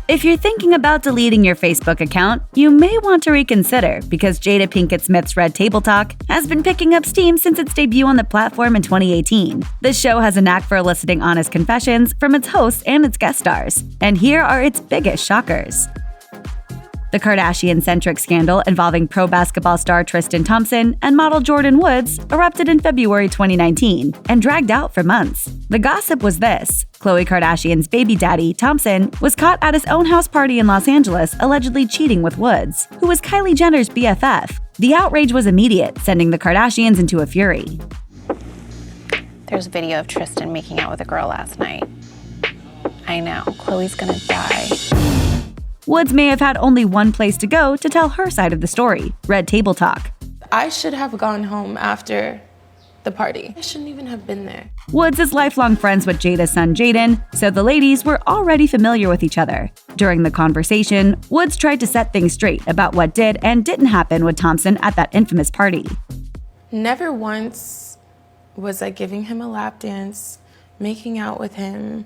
If you're thinking about deleting your Facebook account, you may want to reconsider because Jada Pinkett Smith's Red Table Talk has been picking up steam since its debut on the platform in 2018. The show has a knack for eliciting honest confessions from its hosts and its guest stars. And here are its biggest shockers. The Kardashian-centric scandal involving pro basketball star Tristan Thompson and model Jordyn Woods erupted in February 2019 and dragged out for months. The gossip was this: Khloe Kardashian's baby daddy, Thompson, was caught at his own house party in Los Angeles allegedly cheating with Woods, who was Kylie Jenner's BFF. The outrage was immediate, sending the Kardashians into a fury. There's a video of Tristan making out with a girl last night. I know, Khloe's gonna die. Woods may have had only one place to go to tell her side of the story: Red Table Talk. I should have gone home after the party. I shouldn't even have been there. Woods is lifelong friends with Jada's son Jaden, so the ladies were already familiar with each other. During the conversation, Woods tried to set things straight about what did and didn't happen with Thompson at that infamous party. Never once was I giving him a lap dance, making out with him,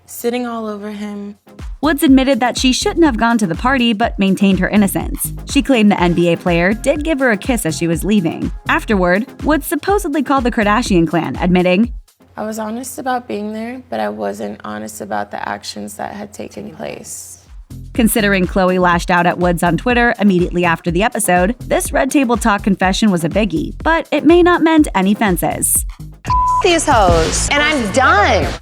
sitting all over him. Woods admitted that she shouldn't have gone to the party but maintained her innocence. She claimed the NBA player did give her a kiss as she was leaving. Afterward, Woods supposedly called the Kardashian clan, admitting, I was honest about being there, but I wasn't honest about the actions that had taken place. Considering Khloe lashed out at Woods on Twitter immediately after the episode, this Red Table Talk confession was a biggie, but it may not mend any fences. These hoes, and I'm done.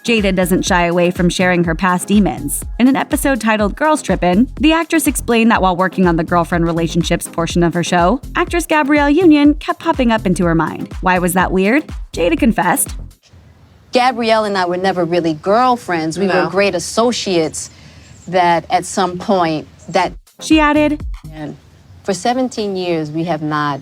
Jada doesn't shy away from sharing her past demons. In an episode titled Girls Trippin', the actress explained that while working on the girlfriend relationships portion of her show, actress Gabrielle Union kept popping up into her mind. Why was that weird? Jada confessed, Gabrielle and I were never really girlfriends. We were great associates that at some point that... She added, And for 17 years, we have not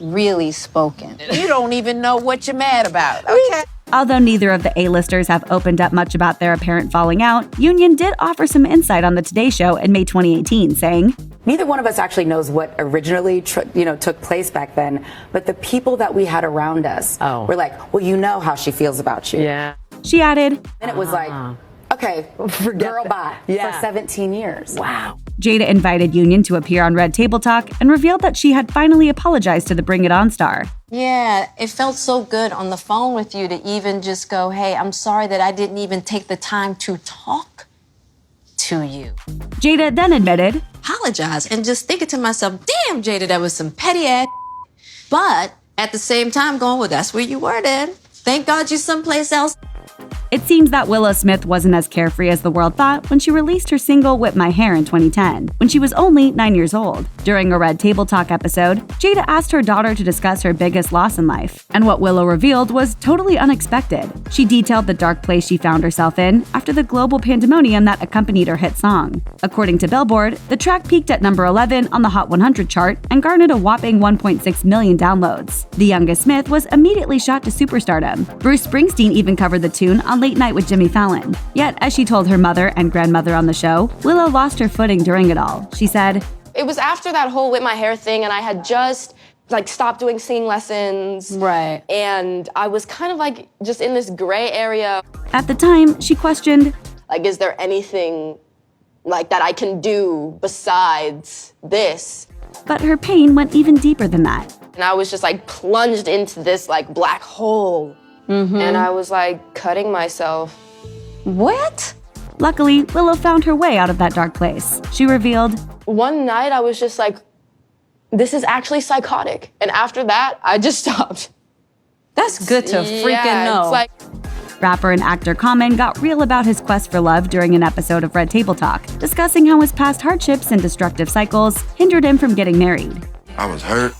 really spoken. You don't even know what you're mad about, okay? Although neither of the A-listers have opened up much about their apparent falling out, Union did offer some insight on the Today Show in May 2018, saying, neither one of us actually knows what originally took place back then, but the people that we had around us were like, well, you know how she feels about you. Yeah. She added, And it was like, okay, girl, bye, for 17 years. Wow. Jada invited Union to appear on Red Table Talk and revealed that she had finally apologized to the Bring It On star. Yeah, it felt so good on the phone with you to even just go, hey, I'm sorry that I didn't even take the time to talk to you. Jada then admitted, Apologize, and just thinking to myself, damn, Jada, that was some petty ass. But at the same time going, well, that's where you were then. Thank God you someplace else. It seems that Willow Smith wasn't as carefree as the world thought when she released her single Whip My Hair in 2010, when she was only 9 years old. During a Red Table Talk episode, Jada asked her daughter to discuss her biggest loss in life, and what Willow revealed was totally unexpected. She detailed the dark place she found herself in after the global pandemonium that accompanied her hit song. According to Billboard, the track peaked at number 11 on the Hot 100 chart and garnered a whopping 1.6 million downloads. The youngest Smith was immediately shot to superstardom. Bruce Springsteen even covered the tune on Late Night with Jimmy Fallon. Yet, as she told her mother and grandmother on the show, Willow lost her footing during it all. She said, it was after that whole Whip My Hair thing, and I had just stopped doing singing lessons. Right. And I was kind of just in this gray area. At the time, she questioned, is there anything that I can do besides this? But her pain went even deeper than that. And I was just plunged into this black hole. And I was cutting myself. What? Luckily, Willow found her way out of that dark place. She revealed, one night I was just this is actually psychotic. And after that, I just stopped. That's good to freaking know. Rapper and actor Common got real about his quest for love during an episode of Red Table Talk, discussing how his past hardships and destructive cycles hindered him from getting married. I was hurt,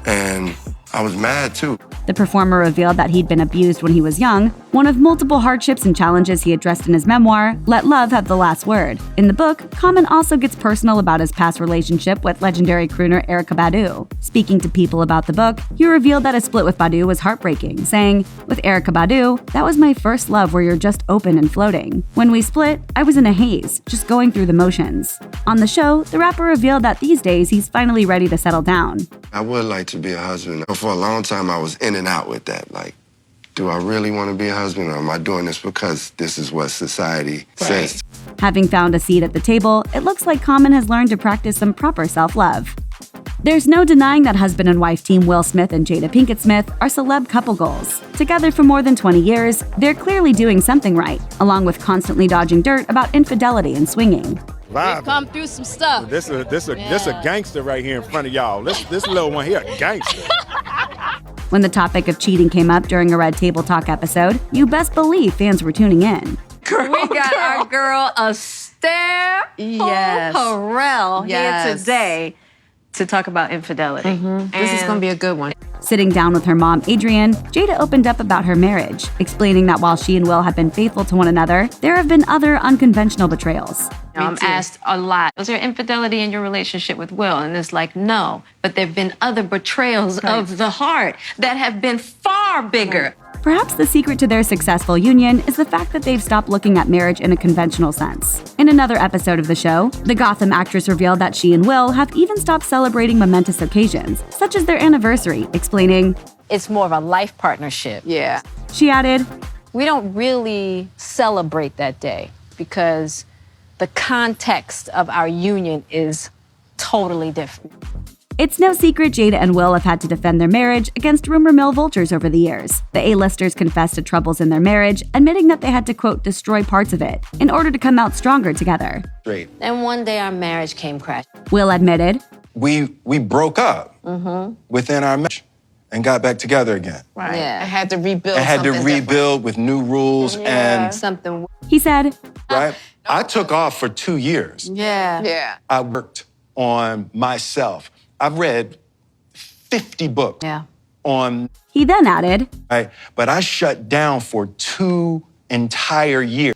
and I was mad too. The performer revealed that he'd been abused when he was young, one of multiple hardships and challenges he addressed in his memoir, Let Love Have the Last Word. In the book, Common also gets personal about his past relationship with legendary crooner Erykah Badu. Speaking to People about the book, he revealed that his split with Badu was heartbreaking, saying, with Erykah Badu, that was my first love where you're just open and floating. When we split, I was in a haze, just going through the motions. On the show, the rapper revealed that these days he's finally ready to settle down. I would like to be a husband. For a long time, I was in and out with that. Do I really want to be a husband, or am I doing this because this is what society says? Having found a seat at the table, it looks like Common has learned to practice some proper self-love. There's no denying that husband and wife team Will Smith and Jada Pinkett Smith are celeb couple goals. Together for more than 20 years, they're clearly doing something right, along with constantly dodging dirt about infidelity and swinging. We've come through some stuff. This a gangster right here in front of y'all. This little one here, a gangster. When the topic of cheating came up during a Red Table Talk episode, you best believe fans were tuning in. We got our girl Esther Perel here today to talk about infidelity. This is going to be a good one. Sitting down with her mom, Adrienne, Jada opened up about her marriage, explaining that while she and Will have been faithful to one another, there have been other unconventional betrayals. I'm asked a lot, was there infidelity in your relationship with Will? And it's like, no. But there have been other betrayals of the heart that have been far bigger. Perhaps the secret to their successful union is the fact that they've stopped looking at marriage in a conventional sense. In another episode of the show, the Gotham actress revealed that she and Will have even stopped celebrating momentous occasions, such as their anniversary, explaining, It's more of a life partnership. Yeah. she added, We don't really celebrate that day because the context of our union is totally different. It's no secret Jada and Will have had to defend their marriage against rumor mill vultures over the years. The A-listers confessed to troubles in their marriage, admitting that they had to, quote, destroy parts of it in order to come out stronger together. Great. And one day our marriage came crashing. Will admitted, We broke up within our marriage and got back together again. Right. Yeah. I had to rebuild. I had to something rebuild with new rules and Something. he said, right. I took off for 2 years. Yeah. different. Yeah. I worked on myself. I've read 50 books Yeah. on, he then added, right? But I shut down for 2 entire years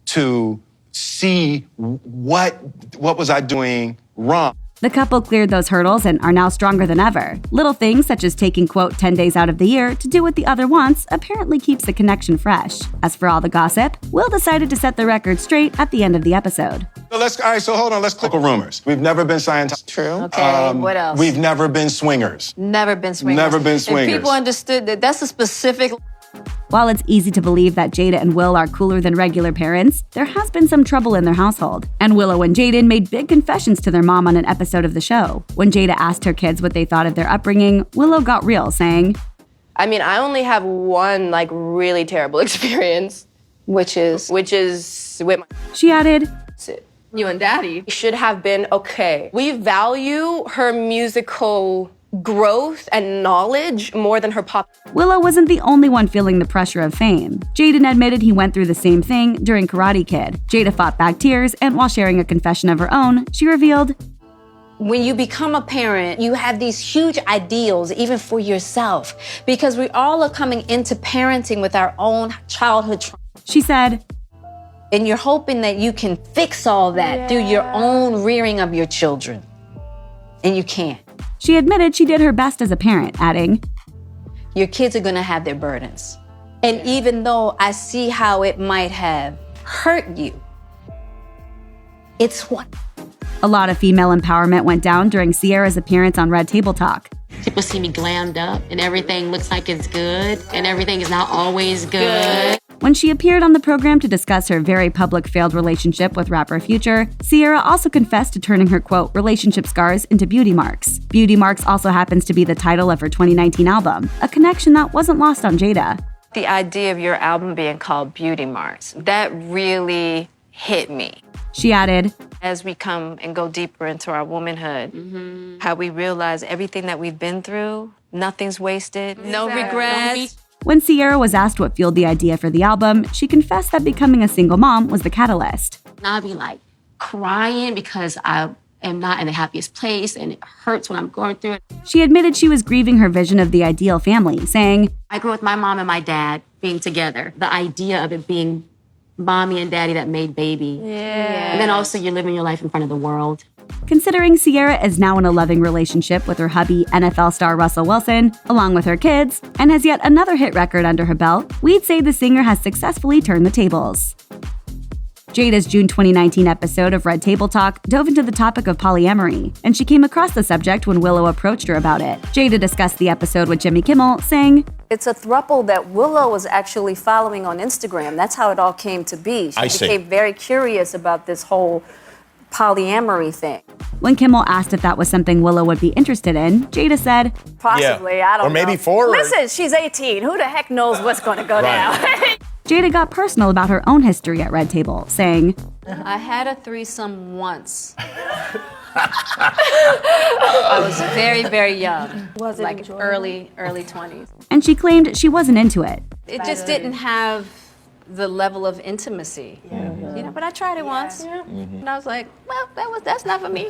to see what was I doing wrong. the couple cleared those hurdles and are now stronger than ever. Little things such as taking, quote, 10 days out of the year to do what the other wants apparently keeps the connection fresh. As for all the gossip, Will decided to set the record straight at the end of the episode. So hold on, let's click rumors. We've never been Scientology. True. Okay, what else? We've never been swingers. Never been swingers. Never been swingers. If people understood that that's a specific... While it's easy to believe that Jada and Will are cooler than regular parents, there has been some trouble in their household. And Willow and Jaden made big confessions to their mom on an episode of the show. When Jada asked her kids what they thought of their upbringing, Willow got real, saying, I mean, I only have one like really terrible experience, which is with my. she added, You and Daddy should have been okay. We value her musical growth and knowledge more than her pop. Willow wasn't the only one feeling the pressure of fame. Jaden admitted he went through the same thing during Karate Kid. Jada fought back tears, and while sharing a confession of her own, she revealed, When you become a parent, you have these huge ideals, even for yourself, because we all are coming into parenting with our own childhood trauma. she said, And you're hoping that you can fix all that through your own rearing of your children. And you can't. she admitted she did her best as a parent, adding, Your kids are gonna have their burdens. And even though I see how it might have hurt you, it's what. a lot of female empowerment went down during Sierra's appearance on Red Table Talk. People see me glammed up and everything looks like it's good and everything is not always good. When she appeared on the program to discuss her very public failed relationship with rapper Future, Sierra also confessed to turning her, quote, relationship scars into beauty marks. Beauty Marks also happens to be the title of her 2019 album, a connection that wasn't lost on Jada. The idea of your album being called Beauty Marks, that really hit me. She added, As we come and go deeper into our womanhood, how we realize everything that we've been through, nothing's wasted, no regrets. When Sierra was asked what fueled the idea for the album, she confessed that becoming a single mom was the catalyst. And I'll be like crying because I am not in the happiest place and it hurts when I'm going through it. She admitted she was grieving her vision of the ideal family, saying, I grew up with my mom and my dad being together. The idea of it being mommy and daddy that made baby. Yeah. And then also you're living your life in front of the world. Considering Sierra is now in a loving relationship with her hubby, NFL star Russell Wilson, along with her kids, and has yet another hit record under her belt, we'd say the singer has successfully turned the tables. Jada's June 2019 episode of Red Table Talk dove into the topic of polyamory, and she came across the subject when Willow approached her about it. Jada discussed the episode with Jimmy Kimmel, saying, "It's a throuple that Willow was actually following on Instagram. That's how it all came to be. She became very curious about this whole polyamory thing." When Kimmel asked if that was something Willow would be interested in, Jada said, "Possibly, I don't know. Or maybe 4. Listen, she's 18. Who the heck knows what's going to go down?" Jada got personal about her own history at Red Table, saying, "I had a threesome once. I was very, very young. Was it like early 20s. And she claimed she wasn't into it. It just didn't have the level of intimacy. You know, but I tried it once. And I was like, well, that's not for me."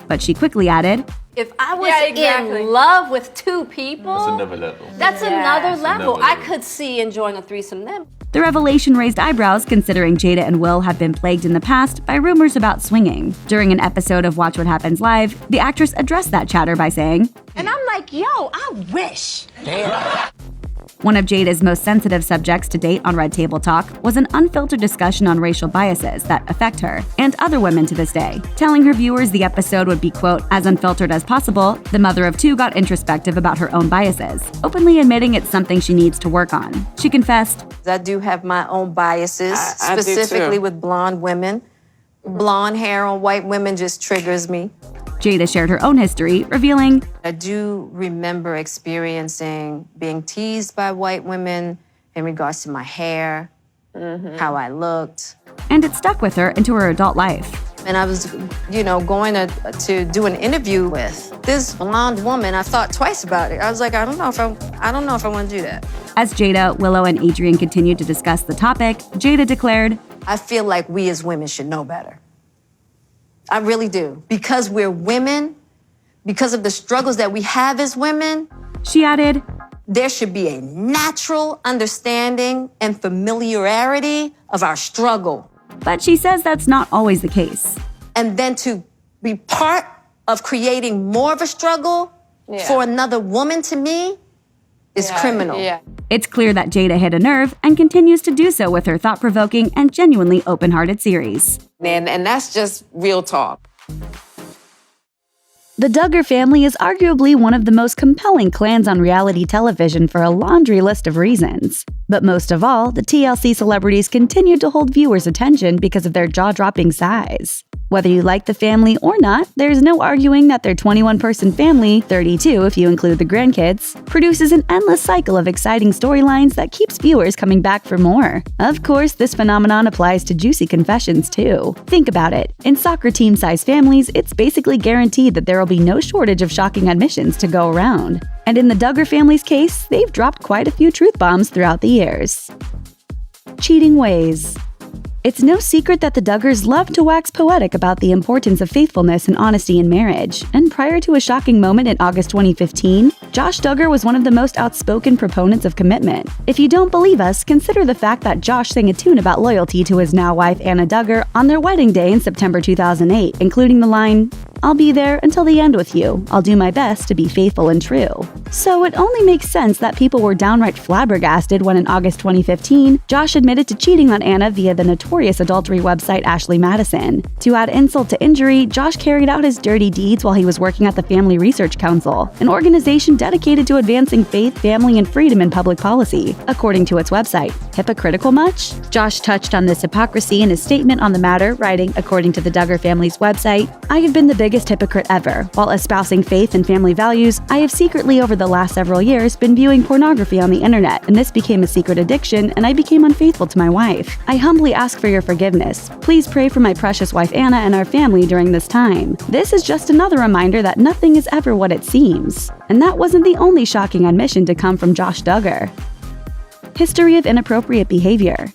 But she quickly added, "If I was in love with 2 people, That's another level. That's another level. I could see enjoying a threesome then." The revelation raised eyebrows considering Jada and Will have been plagued in the past by rumors about swinging. During an episode of Watch What Happens Live, the actress addressed that chatter by saying, And I'm like, yo, I wish. one of Jada's most sensitive subjects to date on Red Table Talk was an unfiltered discussion on racial biases that affect her and other women to this day. Telling her viewers the episode would be, quote, as unfiltered as possible, the mother of 2 got introspective about her own biases, openly admitting it's something she needs to work on. She confessed, I do have my own biases, I do specifically too. with blonde women. Blonde hair on white women just triggers me. Jada shared her own history, revealing, I do remember experiencing being teased by white women in regards to my hair, how I looked. and it stuck with her into her adult life. And I was, going to do an interview with this blonde woman. I thought twice about it. I was like, I don't know if I want to do that. As Jada, Willow, and Adrian continued to discuss the topic, Jada declared, I feel like we as women should know better. I really do. Because we're women, because of the struggles that we have as women, she added, there should be a natural understanding and familiarity of our struggle. But she says that's not always the case. And then to be part of creating more of a struggle for another woman, to me, is criminal. It's clear that Jada hit a nerve and continues to do so with her thought-provoking and genuinely open-hearted series. And that's just real talk. The Duggar family is arguably one of the most compelling clans on reality television for a laundry list of reasons. But most of all, the TLC celebrities continue to hold viewers' attention because of their jaw-dropping size. Whether you like the family or not, there's no arguing that their 21-person family, 32 if you include the grandkids, produces an endless cycle of exciting storylines that keeps viewers coming back for more. Of course, this phenomenon applies to juicy confessions too. Think about it. In soccer team-sized families, it's basically guaranteed that there will be no shortage of shocking admissions to go around. And in the Duggar family's case, they've dropped quite a few truth bombs throughout the years. Cheating ways. It's no secret that the Duggars love to wax poetic about the importance of faithfulness and honesty in marriage. And prior to a shocking moment in August 2015, Josh Duggar was one of the most outspoken proponents of commitment. If you don't believe us, consider the fact that Josh sang a tune about loyalty to his now wife Anna Duggar on their wedding day in September 2008, including the line, "I'll be there until the end with you. I'll do my best to be faithful and true." So it only makes sense that people were downright flabbergasted when in August 2015, Josh admitted to cheating on Anna via the notorious adultery website Ashley Madison. To add insult to injury, Josh carried out his dirty deeds while he was working at the Family Research Council, an organization dedicated to advancing faith, family, and freedom in public policy, according to its website. Hypocritical much? Josh touched on this hypocrisy in his statement on the matter, writing, according to the Duggar family's website, "I have been the biggest hypocrite ever. While espousing faith and family values, I have secretly over the last several years been viewing pornography on the internet, and this became a secret addiction, and I became unfaithful to my wife. I humbly ask for your forgiveness. Please pray for my precious wife Anna and our family during this time. This is just another reminder that nothing is ever what it seems." And that wasn't the only shocking admission to come from Josh Duggar. History of inappropriate behavior.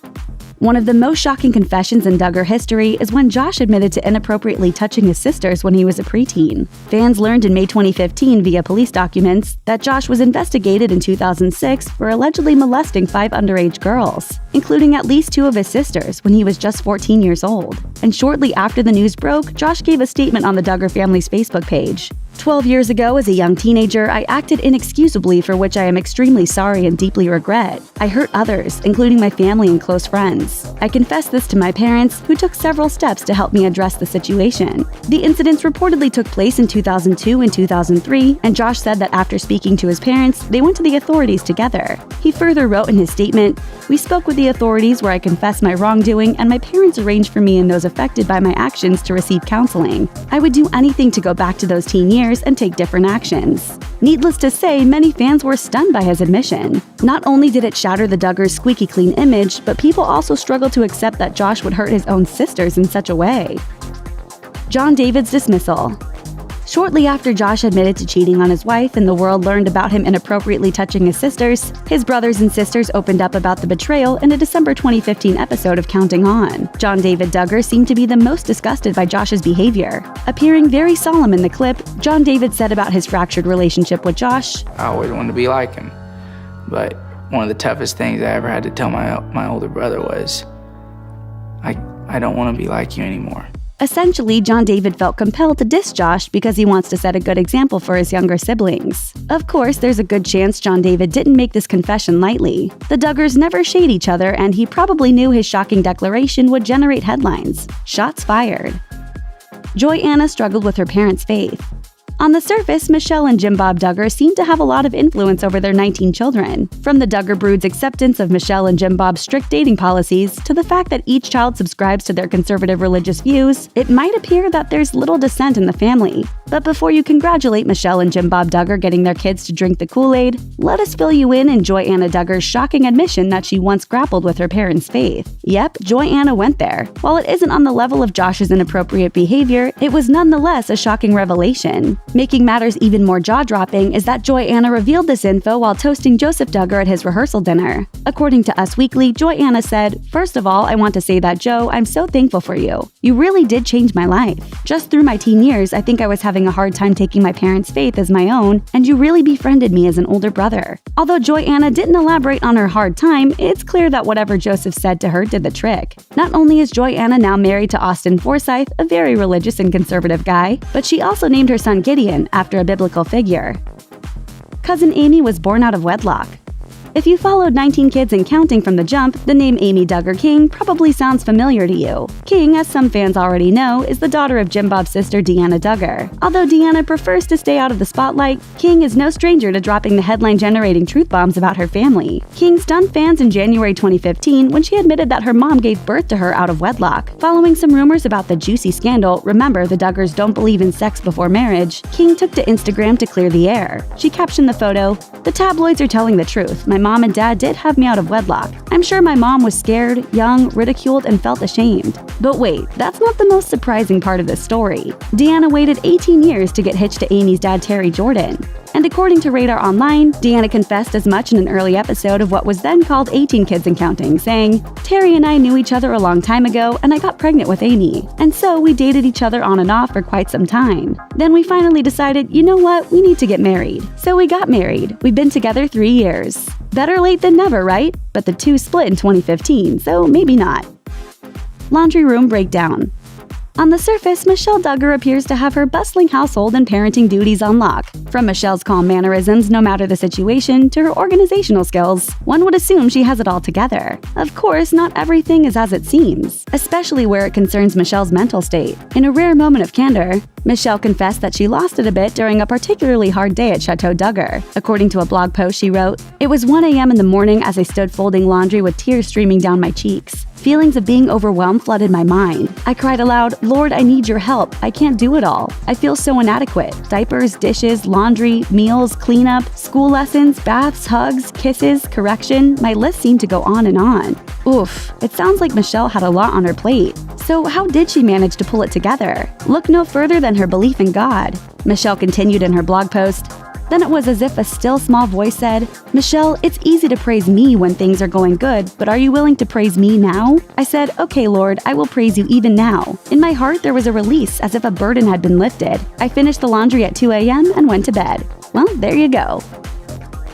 One of the most shocking confessions in Duggar history is when Josh admitted to inappropriately touching his sisters when he was a preteen. Fans learned in May 2015 via police documents that Josh was investigated in 2006 for allegedly molesting 5 underage girls, including at least 2 of his sisters when he was just 14 years old. And shortly after the news broke, Josh gave a statement on the Duggar family's Facebook page. 12 years ago, as a young teenager, I acted inexcusably, for which I am extremely sorry and deeply regret. I hurt others, including my family and close friends. I confess this to my parents, who took several steps to help me address the situation. The incidents reportedly took place in 2002 and 2003, and Josh said that after speaking to his parents, they went to the authorities together. He further wrote in his statement, "We spoke with the authorities where I confessed my wrongdoing, and my parents arranged for me and those affected by my actions to receive counseling. I would do anything to go back to those teen years and take different actions." Needless to say, many fans were stunned by his admission. Not only did it shatter the Duggars' squeaky clean image, but people also struggled to accept that Josh would hurt his own sisters in such a way. John David's dismissal. Shortly after Josh admitted to cheating on his wife and the world learned about him inappropriately touching his sisters, his brothers and sisters opened up about the betrayal in a December 2015 episode of Counting On. John David Duggar seemed to be the most disgusted by Josh's behavior. Appearing very solemn in the clip, John David said about his fractured relationship with Josh, "I always wanted to be like him, but one of the toughest things I ever had to tell my older brother was, I don't want to be like you anymore." Essentially, John David felt compelled to diss Josh because he wants to set a good example for his younger siblings. Of course, there's a good chance John David didn't make this confession lightly. The Duggars never shade each other, and he probably knew his shocking declaration would generate headlines. Shots fired. Joy Anna struggled with her parents' faith. On the surface, Michelle and Jim Bob Duggar seem to have a lot of influence over their 19 children. From the Duggar brood's acceptance of Michelle and Jim Bob's strict dating policies to the fact that each child subscribes to their conservative religious views, it might appear that there's little dissent in the family. But before you congratulate Michelle and Jim Bob Duggar getting their kids to drink the Kool-Aid, let us fill you in Joy Anna Duggar's shocking admission that she once grappled with her parents' faith. Yep, Joy Anna went there. While it isn't on the level of Josh's inappropriate behavior, it was nonetheless a shocking revelation. Making matters even more jaw-dropping is that Joy Anna revealed this info while toasting Joseph Duggar at his rehearsal dinner. According to Us Weekly, Joy Anna said, "First of all, I want to say that, Joe, I'm so thankful for you. You really did change my life. Just through my teen years, I think I was having a hard time taking my parents' faith as my own, and you really befriended me as an older brother." Although Joy Anna didn't elaborate on her hard time, it's clear that whatever Joseph said to her did the trick. Not only is Joy Anna now married to Austin Forsyth, a very religious and conservative guy, but she also named her son Gideon after a biblical figure. Cousin Amy was born out of wedlock. If you followed 19 Kids and Counting from the jump, the name Amy Duggar King probably sounds familiar to you. King, as some fans already know, is the daughter of Jim Bob's sister Deanna Duggar. Although Deanna prefers to stay out of the spotlight, King is no stranger to dropping the headline-generating truth bombs about her family. King stunned fans in January 2015 when she admitted that her mom gave birth to her out of wedlock. Following some rumors about the juicy scandal, remember the Duggars don't believe in sex before marriage, King took to Instagram to clear the air. She captioned the photo, "The tabloids are telling the truth. My mom and dad did have me out of wedlock. I'm sure my mom was scared, young, ridiculed, and felt ashamed." But wait, that's not the most surprising part of this story. Deanna waited 18 years to get hitched to Amy's dad, Terry Jordan. And according to Radar Online, Deanna confessed as much in an early episode of what was then called 18 Kids and Counting, saying, "Terry and I knew each other a long time ago, and I got pregnant with Amy. And so we dated each other on and off for quite some time. Then we finally decided, you know what, we need to get married. So we got married. We've been together 3 years. Better late than never, right? But the two split in 2015, so maybe not." Laundry room breakdown. On the surface, Michelle Duggar appears to have her bustling household and parenting duties on lock. From Michelle's calm mannerisms, no matter the situation, to her organizational skills, one would assume she has it all together. Of course, not everything is as it seems, especially where it concerns Michelle's mental state. In a rare moment of candor, Michelle confessed that she lost it a bit during a particularly hard day at Chateau Duggar. According to a blog post she wrote, "It was 1 a.m. in the morning as I stood folding laundry with tears streaming down my cheeks. Feelings of being overwhelmed flooded my mind. I cried aloud, 'Lord, I need your help. I can't do it all. I feel so inadequate. Diapers, dishes, laundry, meals, cleanup, school lessons, baths, hugs, kisses, correction. My list seemed to go on and on.'" Oof, it sounds like Michelle had a lot on her plate. So how did she manage to pull it together? Look no further than her belief in God. Michelle continued in her blog post, "Then it was as if a still small voice said, 'Michelle, it's easy to praise me when things are going good, but are you willing to praise me now?' I said, 'Okay, Lord, I will praise you even now.' In my heart, there was a release as if a burden had been lifted. I finished the laundry at 2 a.m. and went to bed." Well, there you go.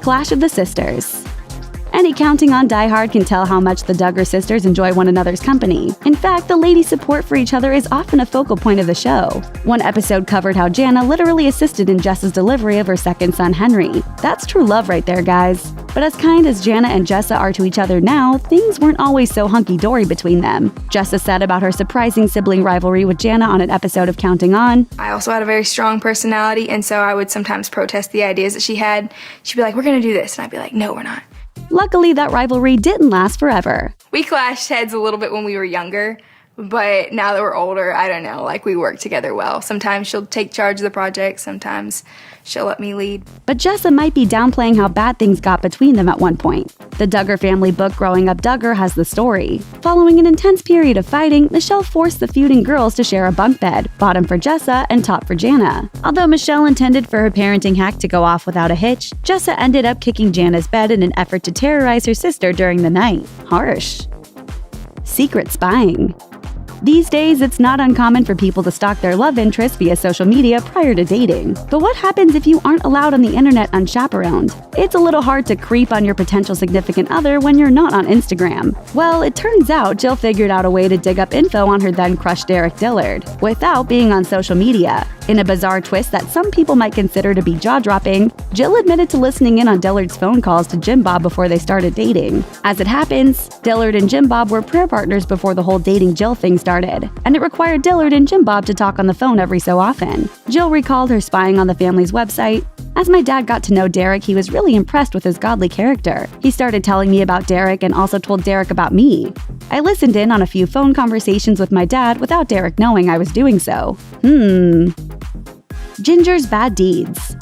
Clash of the Sisters. Any Counting On diehard can tell how much the Duggar sisters enjoy one another's company. In fact, the ladies' support for each other is often a focal point of the show. One episode covered how Jana literally assisted in Jessa's delivery of her second son, Henry. That's true love right there, guys. But as kind as Jana and Jessa are to each other now, things weren't always so hunky-dory between them. Jessa said about her surprising sibling rivalry with Jana on an episode of Counting On, I also had a very strong personality, and so I would sometimes protest the ideas that she had. She'd be like, we're gonna do this, and I'd be like, no, we're not. Luckily, that rivalry didn't last forever. We clashed heads a little bit when we were younger, but now that we're older, I don't know, like we work together well. Sometimes she'll take charge of the project, sometimes she'll let me lead. But Jessa might be downplaying how bad things got between them at one point. The Duggar family book Growing Up Duggar has the story. Following an intense period of fighting, Michelle forced the feuding girls to share a bunk bed, bottom for Jessa and top for Jana. Although Michelle intended for her parenting hack to go off without a hitch, Jessa ended up kicking Jana's bed in an effort to terrorize her sister during the night. Harsh. Secret spying. These days, it's not uncommon for people to stalk their love interest via social media prior to dating. But what happens if you aren't allowed on the internet unchaperoned? It's a little hard to creep on your potential significant other when you're not on Instagram. Well, it turns out Jill figured out a way to dig up info on her then-crush Derek Dillard, without being on social media. In a bizarre twist that some people might consider to be jaw-dropping, Jill admitted to listening in on Dillard's phone calls to Jim Bob before they started dating. As it happens, Dillard and Jim Bob were prayer partners before the whole dating Jill thing started, and it required Dillard and Jim Bob to talk on the phone every so often. Jill recalled her spying on the family's website. As my dad got to know Derek, he was really impressed with his godly character. He started telling me about Derek and also told Derek about me. I listened in on a few phone conversations with my dad without Derek knowing I was doing so. Ginger's bad deeds.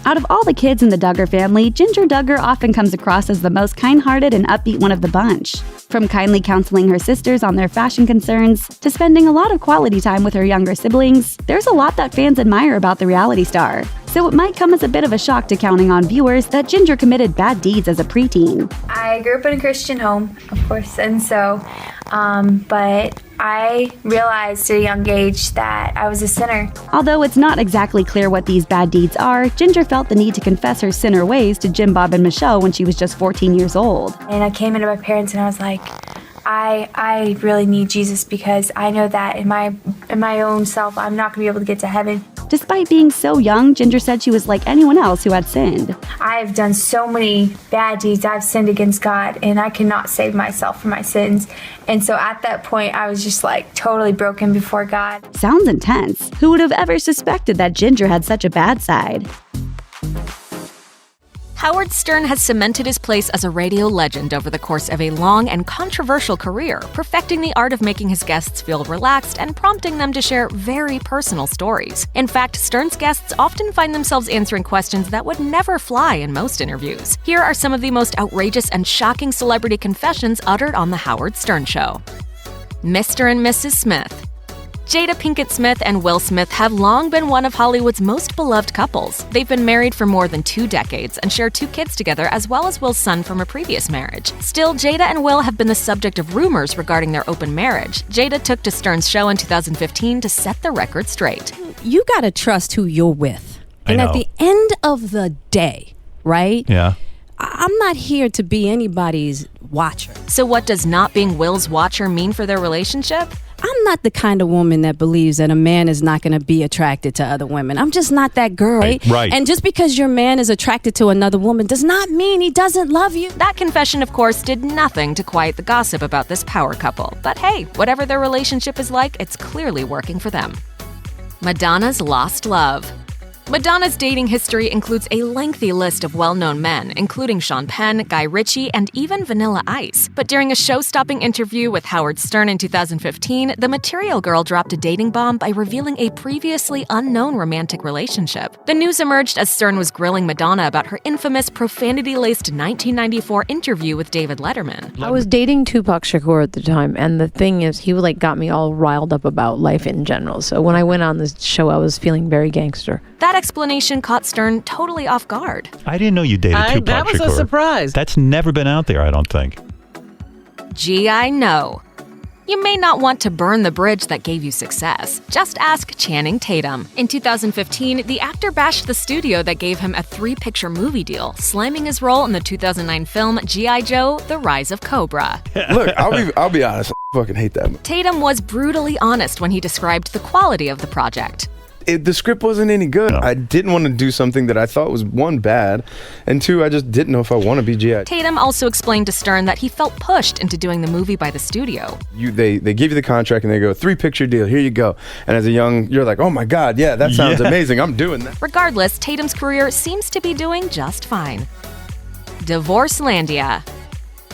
Out of all the kids in the Duggar family, Ginger Duggar often comes across as the most kind-hearted and upbeat one of the bunch. From kindly counseling her sisters on their fashion concerns, to spending a lot of quality time with her younger siblings, there's a lot that fans admire about the reality star. So it might come as a bit of a shock to Counting On viewers that Ginger committed bad deeds as a preteen. I grew up in a Christian home, of course, and so, but I realized at a young age that I was a sinner. Although it's not exactly clear what these bad deeds are, Ginger felt the need to confess her sinner ways to Jim Bob and Michelle when she was just 14 years old. And I came into my parents and I was like, I really need Jesus because I know that in my own self, I'm not going to be able to get to heaven. Despite being so young, Ginger said she was like anyone else who had sinned. I've done so many bad deeds. I've sinned against God, and I cannot save myself from my sins. And so at that point, I was just like totally broken before God. Sounds intense. Who would have ever suspected that Ginger had such a bad side? Howard Stern has cemented his place as a radio legend over the course of a long and controversial career, perfecting the art of making his guests feel relaxed and prompting them to share very personal stories. In fact, Stern's guests often find themselves answering questions that would never fly in most interviews. Here are some of the most outrageous and shocking celebrity confessions uttered on The Howard Stern Show. Mr. and Mrs. Smith. Jada Pinkett Smith and Will Smith have long been one of Hollywood's most beloved couples. They've been married for more than 2 decades and share 2 kids together, as well as Will's son from a previous marriage. Still, Jada and Will have been the subject of rumors regarding their open marriage. Jada took to Stern's show in 2015 to set the record straight. You gotta trust who you're with. And at the end of the day, right? Yeah. I'm not here to be anybody's watcher. So what does not being Will's watcher mean for their relationship? I'm not the kind of woman that believes that a man is not going to be attracted to other women. I'm just not that girl. Right. And just because your man is attracted to another woman does not mean he doesn't love you. That confession, of course, did nothing to quiet the gossip about this power couple. But hey, whatever their relationship is like, it's clearly working for them. Madonna's lost love. Madonna's dating history includes a lengthy list of well-known men, including Sean Penn, Guy Ritchie, and even Vanilla Ice. But during a show-stopping interview with Howard Stern in 2015, the Material Girl dropped a dating bomb by revealing a previously unknown romantic relationship. The news emerged as Stern was grilling Madonna about her infamous profanity-laced 1994 interview with David Letterman. I was dating Tupac Shakur at the time, and the thing is, he got me all riled up about life in general. So when I went on this show, I was feeling very gangster. That explanation caught Stern totally off guard. I didn't know you dated Tupac That was Shakur. a surprise. That's never been out there, I don't think. Gee, I know. You may not want to burn the bridge that gave you success. Just ask Channing Tatum. In 2015, the actor bashed the studio that gave him a 3-picture movie deal, slamming his role in the 2009 film G.I. Joe: The Rise of Cobra. Look, I'll be honest, I fucking hate that movie. Tatum was brutally honest when he described the quality of the project. The script wasn't any good. No. I didn't want to do something that I thought was, 1, bad, and 2, I just didn't know if I want to be G.I. Tatum also explained to Stern that he felt pushed into doing the movie by the studio. They give you the contract and they go, 3-picture deal, here you go. And as a young, you're like, oh my God, yeah, that sounds amazing, I'm doing that. Regardless, Tatum's career seems to be doing just fine. Divorcelandia.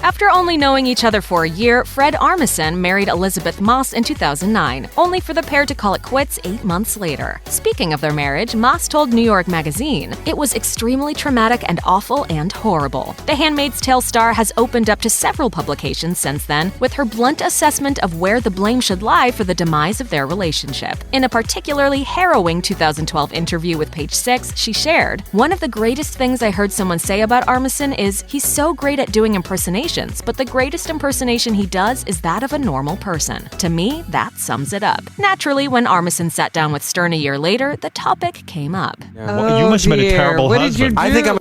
After only knowing each other for a year, Fred Armisen married Elizabeth Moss in 2009, only for the pair to call it quits 8 months later. Speaking of their marriage, Moss told New York Magazine, "It was extremely traumatic and awful and horrible." The Handmaid's Tale star has opened up to several publications since then, with her blunt assessment of where the blame should lie for the demise of their relationship. In a particularly harrowing 2012 interview with Page Six, she shared, "One of the greatest things I heard someone say about Armisen is he's so great at doing impersonations, but the greatest impersonation he does is that of a normal person. To me, that sums it up." Naturally, when Armisen sat down with Stern a year later, the topic came up. Well, you must have been a terrible husband. I think I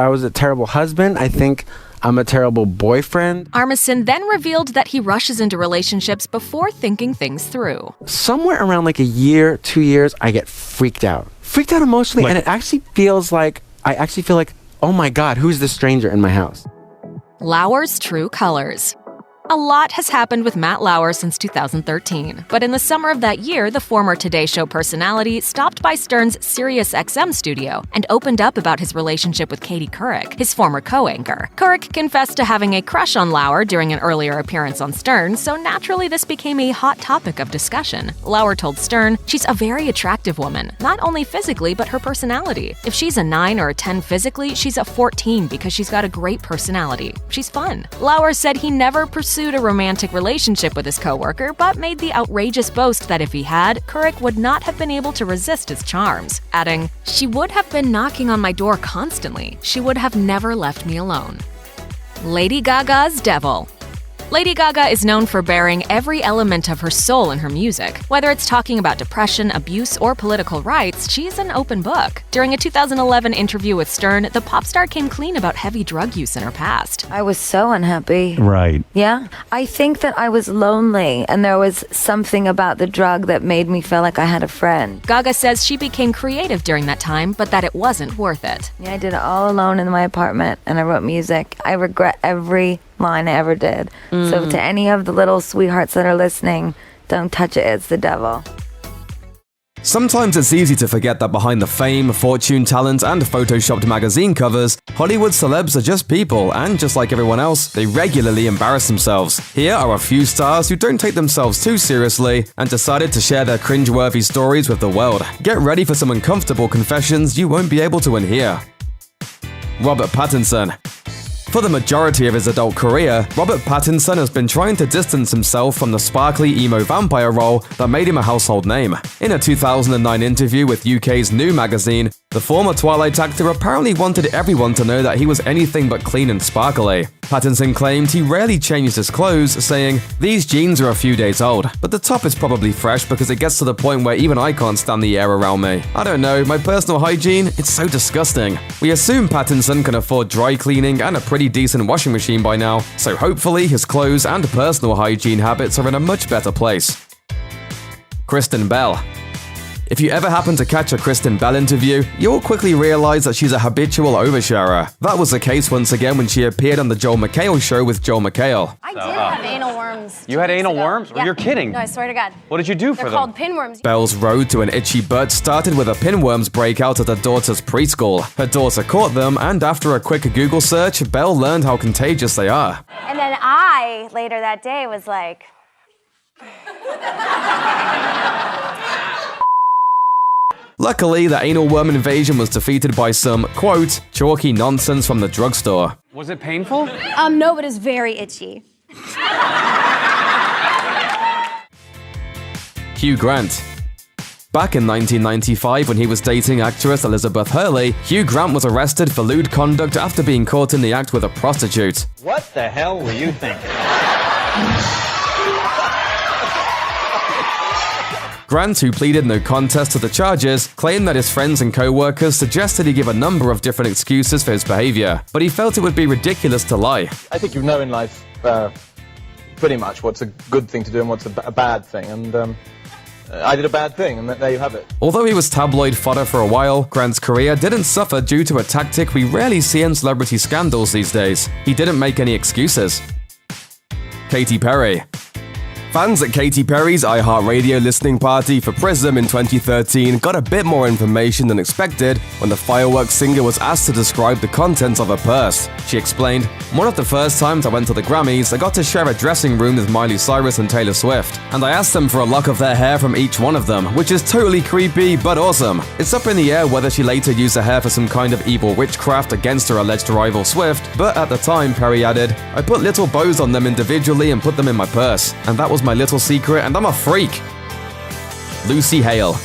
was a terrible husband. I think I'm a terrible boyfriend. Armisen then revealed that he rushes into relationships before thinking things through. Somewhere around like a year, 2 years, I get freaked out emotionally, and it actually feels like, oh my God, who's this stranger in my house? Lauer's true colors. A lot has happened with Matt Lauer since 2013, but in the summer of that year, the former Today Show personality stopped by Stern's SiriusXM studio and opened up about his relationship with Katie Couric, his former co-anchor. Couric confessed to having a crush on Lauer during an earlier appearance on Stern, so naturally this became a hot topic of discussion. Lauer told Stern, "She's a very attractive woman, not only physically but her personality. If she's a 9 or a 10 physically, she's a 14 because she's got a great personality. She's fun." Lauer said he never pursued a romantic relationship with his coworker, but made the outrageous boast that if he had, Couric would not have been able to resist his charms, adding, "She would have been knocking on my door constantly. She would have never left me alone." Lady Gaga's Devil. Lady Gaga is known for bearing every element of her soul in her music. Whether it's talking about depression, abuse, or political rights, she's an open book. During a 2011 interview with Stern, the pop star came clean about heavy drug use in her past. I was so unhappy. Right. Yeah. I think that I was lonely, and there was something about the drug that made me feel like I had a friend. Gaga says she became creative during that time, but that it wasn't worth it. Yeah, I did it all alone in my apartment, and I wrote music. I regret every line I ever did. So to any of the little sweethearts that are listening, don't touch it, it's the devil. Sometimes it's easy to forget that behind the fame, fortune, talent, and photoshopped magazine covers, Hollywood celebs are just people, and just like everyone else, they regularly embarrass themselves. Here are a few stars who don't take themselves too seriously and decided to share their cringeworthy stories with the world. Get ready for some uncomfortable confessions you won't be able to unhear. Robert Pattinson. For the majority of his adult career, Robert Pattinson has been trying to distance himself from the sparkly emo vampire role that made him a household name. In a 2009 interview with UK's New magazine, the former Twilight actor apparently wanted everyone to know that he was anything but clean and sparkly. Pattinson claimed he rarely changed his clothes, saying, "These jeans are a few days old, but the top is probably fresh because it gets to the point where even I can't stand the air around me. I don't know, my personal hygiene, it's so disgusting." We assume Pattinson can afford dry cleaning and a pretty decent washing machine by now, so hopefully his clothes and personal hygiene habits are in a much better place. Kristen Bell. If you ever happen to catch a Kristen Bell interview, you'll quickly realize that she's a habitual oversharer. That was the case once again when she appeared on the Joel McHale show with Joel McHale. I did have anal worms. You had anal worms? Yeah. You're kidding. No, I swear to God. What did you do for They're them? called pinworms. Bell's road to an itchy butt started with a pinworms breakout at her daughter's preschool. Her daughter caught them, and after a quick Google search, Bell learned how contagious they are. And then I, later that day, was like... Luckily, the anal worm invasion was defeated by some, quote, chalky nonsense from the drugstore. Was it painful? No, but it's very itchy. Hugh Grant. Back in 1995, when he was dating actress Elizabeth Hurley, Hugh Grant was arrested for lewd conduct after being caught in the act with a prostitute. What the hell were you thinking? Grant, who pleaded no contest to the charges, claimed that his friends and co-workers suggested he give a number of different excuses for his behavior, but he felt it would be ridiculous to lie. I think you know in life pretty much what's a good thing to do and what's a bad thing, and I did a bad thing, and there you have it. Although he was tabloid fodder for a while, Grant's career didn't suffer due to a tactic we rarely see in celebrity scandals these days. He didn't make any excuses. Katy Perry. Fans at Katy Perry's iHeartRadio listening party for Prism in 2013 got a bit more information than expected when the fireworks singer was asked to describe the contents of her purse. She explained, "One of the first times I went to the Grammys, I got to share a dressing room with Miley Cyrus and Taylor Swift, and I asked them for a lock of their hair from each one of them, which is totally creepy but awesome. It's up in the air whether she later used her hair for some kind of evil witchcraft against her alleged rival Swift, but at the time," Perry added, "I put little bows on them individually and put them in my purse, and that was my little secret, and I'm a freak." Lucy Hale.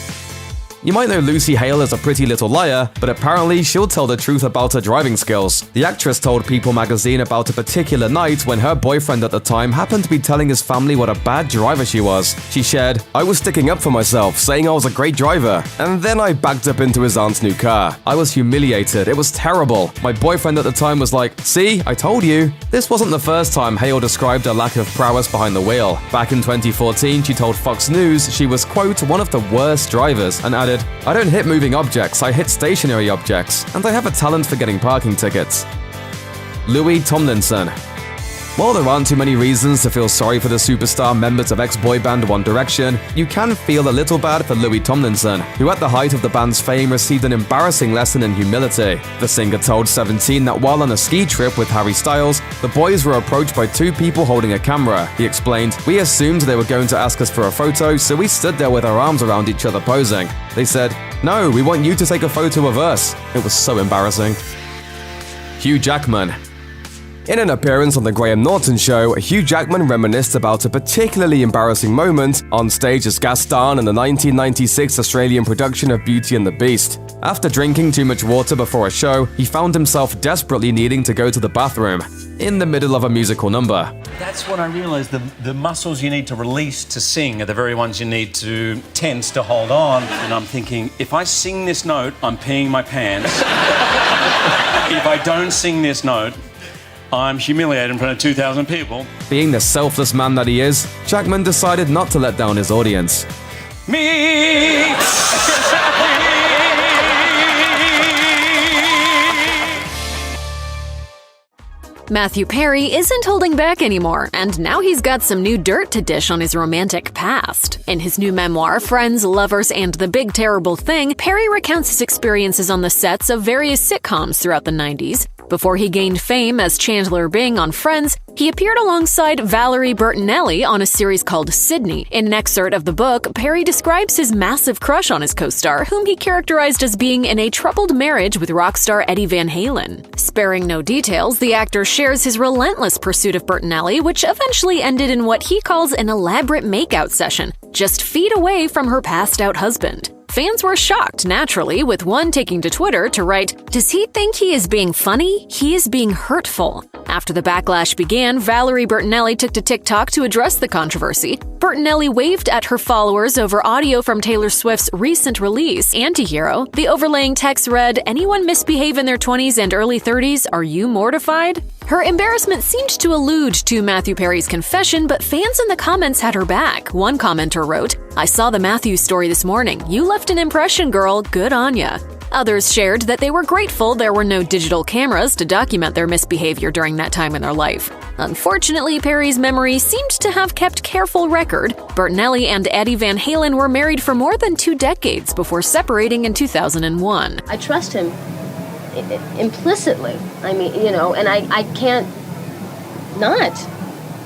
You might know Lucy Hale as a pretty little liar, but apparently she'll tell the truth about her driving skills. The actress told People magazine about a particular night when her boyfriend at the time happened to be telling his family what a bad driver she was. She shared, "I was sticking up for myself, saying I was a great driver, and then I backed up into his aunt's new car. I was humiliated. It was terrible. My boyfriend at the time was like, 'See, I told you.'" This wasn't the first time Hale described her lack of prowess behind the wheel. Back in 2014, she told Fox News she was, quote, "one of the worst drivers," and added, "I don't hit moving objects, I hit stationary objects, and I have a talent for getting parking tickets." Louis Tomlinson. While there aren't too many reasons to feel sorry for the superstar members of ex-boy band One Direction, you can feel a little bad for Louis Tomlinson, who at the height of the band's fame received an embarrassing lesson in humility. The singer told 17 that while on a ski trip with Harry Styles, the boys were approached by two people holding a camera. He explained, "We assumed they were going to ask us for a photo, so we stood there with our arms around each other posing. They said, 'No, we want you to take a photo of us.' It was so embarrassing." Hugh Jackman. In an appearance on The Graham Norton Show, Hugh Jackman reminisced about a particularly embarrassing moment on stage as Gaston in the 1996 Australian production of Beauty and the Beast. After drinking too much water before a show, he found himself desperately needing to go to the bathroom, in the middle of a musical number. That's what I realised, the muscles you need to release to sing are the very ones you need to tense to hold on. And I'm thinking, if I sing this note, I'm peeing my pants. If I don't sing this note, I'm humiliated in front of 2,000 people. Being the selfless man that he is, Jackman decided not to let down his audience. Me! Matthew Perry isn't holding back anymore, and now he's got some new dirt to dish on his romantic past. In his new memoir, Friends, Lovers, and the Big Terrible Thing, Perry recounts his experiences on the sets of various sitcoms throughout the 90s. Before he gained fame as Chandler Bing on Friends, he appeared alongside Valerie Bertinelli on a series called Sydney. In an excerpt of the book, Perry describes his massive crush on his co-star, whom he characterized as being in a troubled marriage with rock star Eddie Van Halen. Sparing no details, the actor shares his relentless pursuit of Bertinelli, which eventually ended in what he calls an elaborate makeout session, just feet away from her passed-out husband. Fans were shocked, naturally, with one taking to Twitter to write, "Does he think he is being funny? He is being hurtful." After the backlash began, Valerie Bertinelli took to TikTok to address the controversy. Bertinelli waved at her followers over audio from Taylor Swift's recent release, Antihero. The overlaying text read, "Anyone misbehave in their 20s and early 30s? Are you mortified?" Her embarrassment seemed to allude to Matthew Perry's confession, but fans in the comments had her back. One commenter wrote, "I saw the Matthew story this morning. You left an impression, girl. Good on ya." Others shared that they were grateful there were no digital cameras to document their misbehavior during that time in their life. Unfortunately, Perry's memory seemed to have kept careful record. Bertinelli and Eddie Van Halen were married for more than 2 decades before separating in 2001. I trust him implicitly. I mean, and I can't not.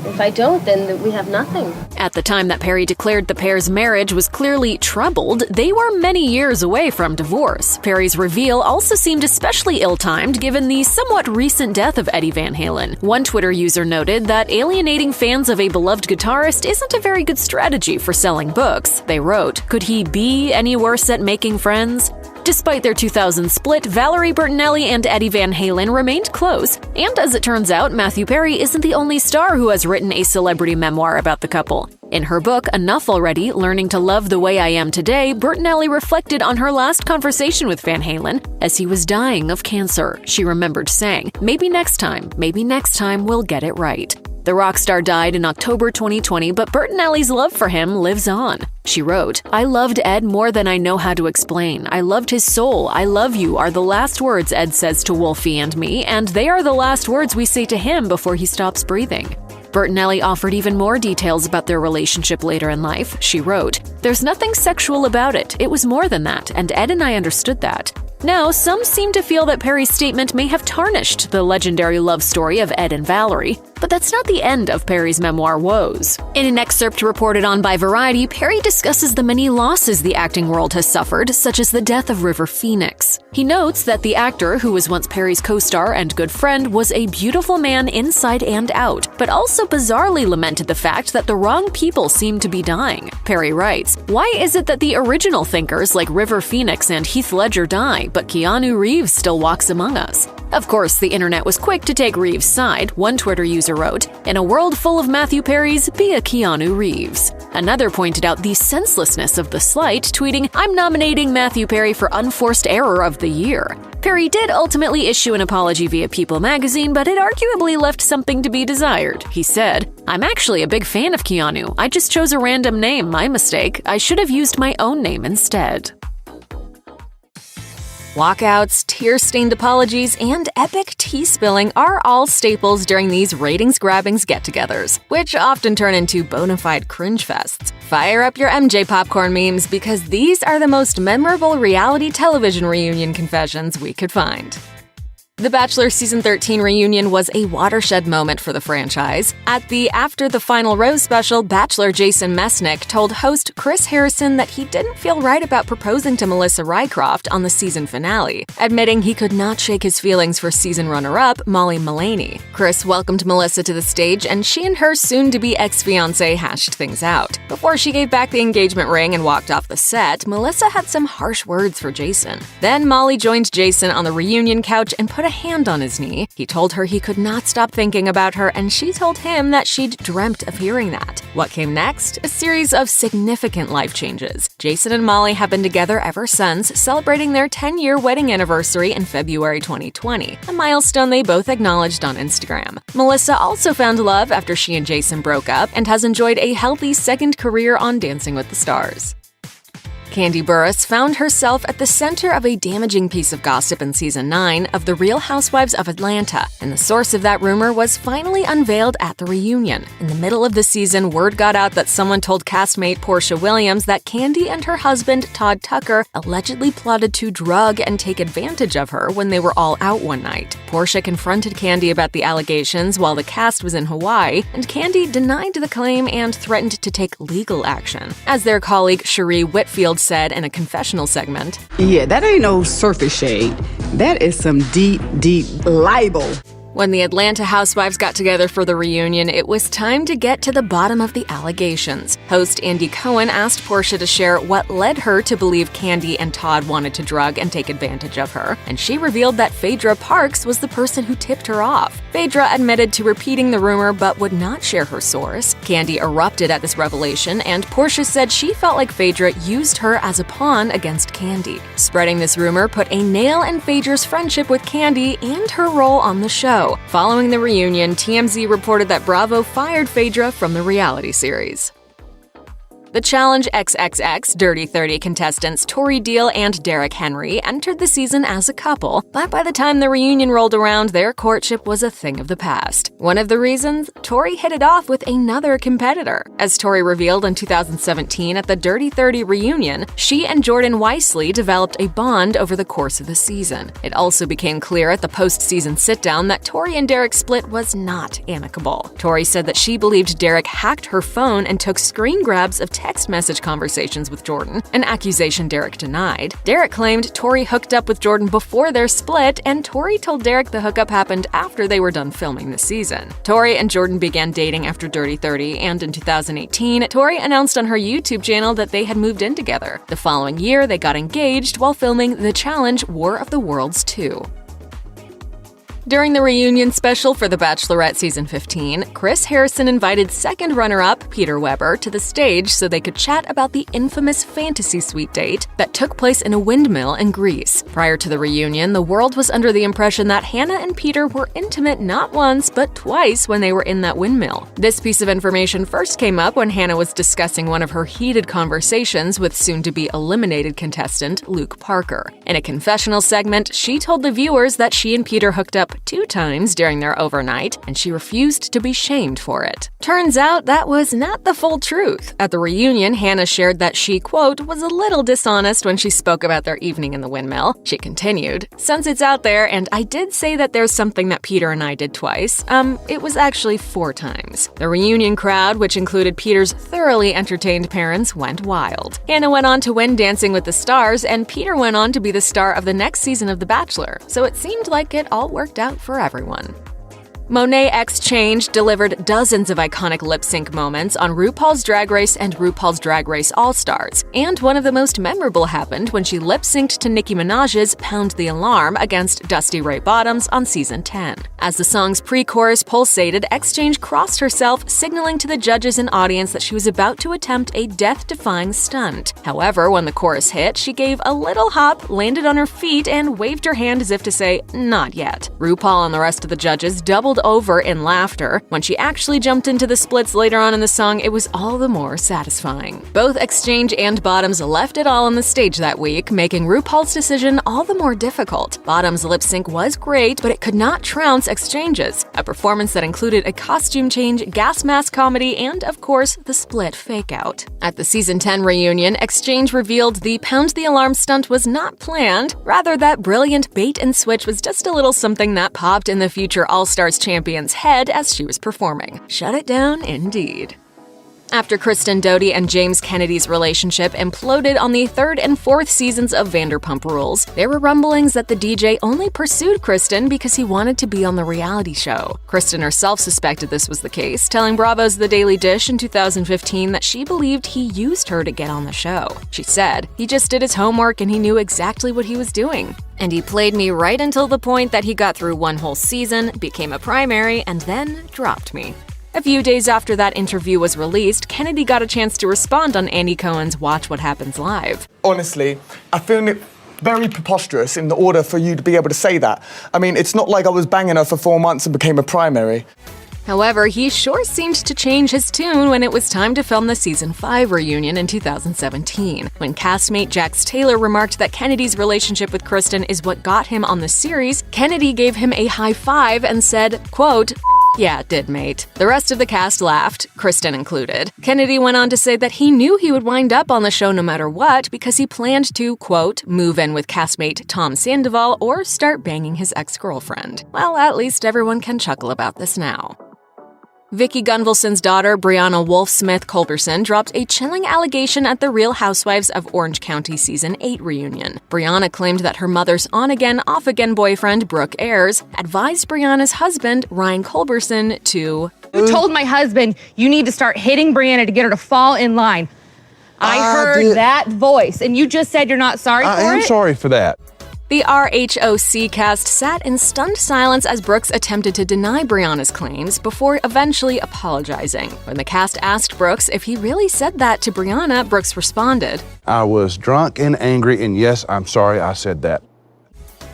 If I don't, then we have nothing. At the time that Perry declared the pair's marriage was clearly troubled, they were many years away from divorce. Perry's reveal also seemed especially ill-timed given the somewhat recent death of Eddie Van Halen. One Twitter user noted that alienating fans of a beloved guitarist isn't a very good strategy for selling books. They wrote, "Could he be any worse at making friends?" Despite their 2000 split, Valerie Bertinelli and Eddie Van Halen remained close, and as it turns out, Matthew Perry isn't the only star who has written a celebrity memoir about the couple. In her book, Enough Already, Learning to Love the Way I Am Today, Bertinelli reflected on her last conversation with Van Halen as he was dying of cancer. She remembered saying, maybe next time we'll get it right. The rock star died in October 2020, but Bertinelli's love for him lives on. She wrote, I loved Ed more than I know how to explain. I loved his soul. I love you are the last words Ed says to Wolfie and me, and they are the last words we say to him before he stops breathing. Bertinelli offered even more details about their relationship later in life. She wrote, there's nothing sexual about it. It was more than that, and Ed and I understood that. Now, some seem to feel that Perry's statement may have tarnished the legendary love story of Ed and Valerie, but that's not the end of Perry's memoir woes. In an excerpt reported on by Variety, Perry discusses the many losses the acting world has suffered, such as the death of River Phoenix. He notes that the actor, who was once Perry's co-star and good friend, was a beautiful man inside and out, but also bizarrely lamented the fact that the wrong people seemed to be dying. Perry writes, why is it that the original thinkers like River Phoenix and Heath Ledger die, but Keanu Reeves still walks among us? Of course, the internet was quick to take Reeves' side. One Twitter user wrote, in a world full of Matthew Perrys, be a Keanu Reeves. Another pointed out the senselessness of the slight, tweeting, I'm nominating Matthew Perry for Unforced Error of the Year. Perry did ultimately issue an apology via People magazine, but it arguably left something to be desired. He said, I'm actually a big fan of Keanu. I just chose a random name, my mistake. I should have used my own name instead. Walkouts, tear-stained apologies, and epic tea spilling are all staples during these ratings-grabbing get-togethers, which often turn into bona fide cringe fests. Fire up your MJ popcorn memes because these are the most memorable reality television reunion confessions we could find. The Bachelor Season 13 reunion was a watershed moment for the franchise. At the After the Final Rose special, Bachelor Jason Mesnick told host Chris Harrison that he didn't feel right about proposing to Melissa Rycroft on the season finale, admitting he could not shake his feelings for season runner-up Molly Mullaney. Chris welcomed Melissa to the stage, and she and her soon-to-be ex-fiancé hashed things out. Before she gave back the engagement ring and walked off the set, Melissa had some harsh words for Jason. Then Molly joined Jason on the reunion couch and put a hand on his knee. He told her he could not stop thinking about her, and she told him that she'd dreamt of hearing that. What came next? A series of significant life changes. Jason and Molly have been together ever since, celebrating their 10-year wedding anniversary in February 2020, a milestone they both acknowledged on Instagram. Melissa also found love after she and Jason broke up and has enjoyed a healthy second career on Dancing with the Stars. Kandi Burruss found herself at the center of a damaging piece of gossip in Season 9 of The Real Housewives of Atlanta, and the source of that rumor was finally unveiled at the reunion. In the middle of the season, word got out that someone told castmate Portia Williams that Kandi and her husband, Todd Tucker, allegedly plotted to drug and take advantage of her when they were all out one night. Portia confronted Kandi about the allegations while the cast was in Hawaii, and Kandi denied the claim and threatened to take legal action. As their colleague Cherie Whitfield said in a confessional segment, yeah, that ain't no surface shade. That is some deep, deep libel. When the Atlanta housewives got together for the reunion, it was time to get to the bottom of the allegations. Host Andy Cohen asked Portia to share what led her to believe Kandi and Todd wanted to drug and take advantage of her, and she revealed that Phaedra Parks was the person who tipped her off. Phaedra admitted to repeating the rumor but would not share her source. Kandi erupted at this revelation, and Portia said she felt like Phaedra used her as a pawn against Kandi. Spreading this rumor put a nail in Phaedra's friendship with Kandi and her role on the show. Following the reunion, TMZ reported that Bravo fired Phaedra from the reality series. The Challenge XXX Dirty 30 contestants Tori Deal and Derek Henry entered the season as a couple, but by the time the reunion rolled around, their courtship was a thing of the past. One of the reasons? Tori hit it off with another competitor. As Tori revealed in 2017 at the Dirty 30 reunion, she and Jordan Weisley developed a bond over the course of the season. It also became clear at the post-season sit-down that Tori and Derek's split was not amicable. Tori said that she believed Derek hacked her phone and took screen grabs of text message conversations with Jordan, an accusation Derek denied. Derek claimed Tori hooked up with Jordan before their split, and Tori told Derek the hookup happened after they were done filming the season. Tori and Jordan began dating after Dirty 30, and in 2018, Tori announced on her YouTube channel that they had moved in together. The following year, they got engaged while filming The Challenge: War of the Worlds 2. During the reunion special for The Bachelorette Season 15, Chris Harrison invited second runner-up Peter Weber to the stage so they could chat about the infamous fantasy suite date that took place in a windmill in Greece. Prior to the reunion, the world was under the impression that Hannah and Peter were intimate not once, but twice when they were in that windmill. This piece of information first came up when Hannah was discussing one of her heated conversations with soon-to-be eliminated contestant Luke Parker. In a confessional segment, she told the viewers that she and Peter hooked up 2 times during their overnight, and she refused to be shamed for it. Turns out that was not the full truth. At the reunion, Hannah shared that she, quote, was a little dishonest when she spoke about their evening in the windmill. She continued, "Since it's out there, and I did say that there's something that Peter and I did twice, it was actually 4 times. The reunion crowd, which included Peter's thoroughly entertained parents, went wild. Hannah went on to win Dancing with the Stars, and Peter went on to be the star of the next season of The Bachelor, so it seemed like it all worked out for everyone." Monet X Change delivered dozens of iconic lip-sync moments on RuPaul's Drag Race and RuPaul's Drag Race All-Stars, and one of the most memorable happened when she lip-synced to Nicki Minaj's Pound the Alarm against Dusty Ray Bottoms on Season 10. As the song's pre-chorus pulsated, X Change crossed herself, signaling to the judges and audience that she was about to attempt a death-defying stunt. However, when the chorus hit, she gave a little hop, landed on her feet, and waved her hand as if to say, "Not yet." RuPaul and the rest of the judges doubled over in laughter. When she actually jumped into the splits later on in the song, it was all the more satisfying. Both Exchange and Bottoms left it all on the stage that week, making RuPaul's decision all the more difficult. Bottoms' lip sync was great, but it could not trounce Exchange's, a performance that included a costume change, gas mask comedy, and, of course, the split fake-out. At the Season 10 reunion, Exchange revealed the Pound the Alarm stunt was not planned, rather that brilliant bait and switch was just a little something that popped in the future All-Stars champion's head as she was performing. Shut it down, indeed. After Kristen Doute and James Kennedy's relationship imploded on the 3rd and 4th seasons of Vanderpump Rules, there were rumblings that the DJ only pursued Kristen because he wanted to be on the reality show. Kristen herself suspected this was the case, telling Bravo's The Daily Dish in 2015 that she believed he used her to get on the show. She said, "He just did his homework and he knew exactly what he was doing. And he played me right until the point that he got through one whole season, became a primary, and then dropped me." A few days after that interview was released, Kennedy got a chance to respond on Andy Cohen's Watch What Happens Live. Honestly, I found it very preposterous in order for you to be able to say that. I mean, it's not like I was banging her for 4 months and became a primary. However, he sure seemed to change his tune when it was time to film the Season 5 reunion in 2017. When castmate Jax Taylor remarked that Kennedy's relationship with Kristen is what got him on the series, Kennedy gave him a high five and said, quote, "Yeah, it did, mate." The rest of the cast laughed, Kristen included. Kennedy went on to say that he knew he would wind up on the show no matter what because he planned to, quote, "move in with castmate Tom Sandoval or start banging his ex-girlfriend." Well, at least everyone can chuckle about this now. Vicki Gunvalson's daughter, Brianna Wolf-Smith Culberson, dropped a chilling allegation at the Real Housewives of Orange County Season 8 reunion. Brianna claimed that her mother's on-again, off-again boyfriend, Brooke Ayers, advised Brianna's husband, Ryan Culberson, to... "You told my husband you need to start hitting Brianna to get her to fall in line. I heard that voice, and you just said you're not sorry for it?" I am sorry for that. The RHOC cast sat in stunned silence as Brooks attempted to deny Brianna's claims before eventually apologizing. When the cast asked Brooks if he really said that to Brianna, Brooks responded, "I was drunk and angry, and yes, I'm sorry I said that."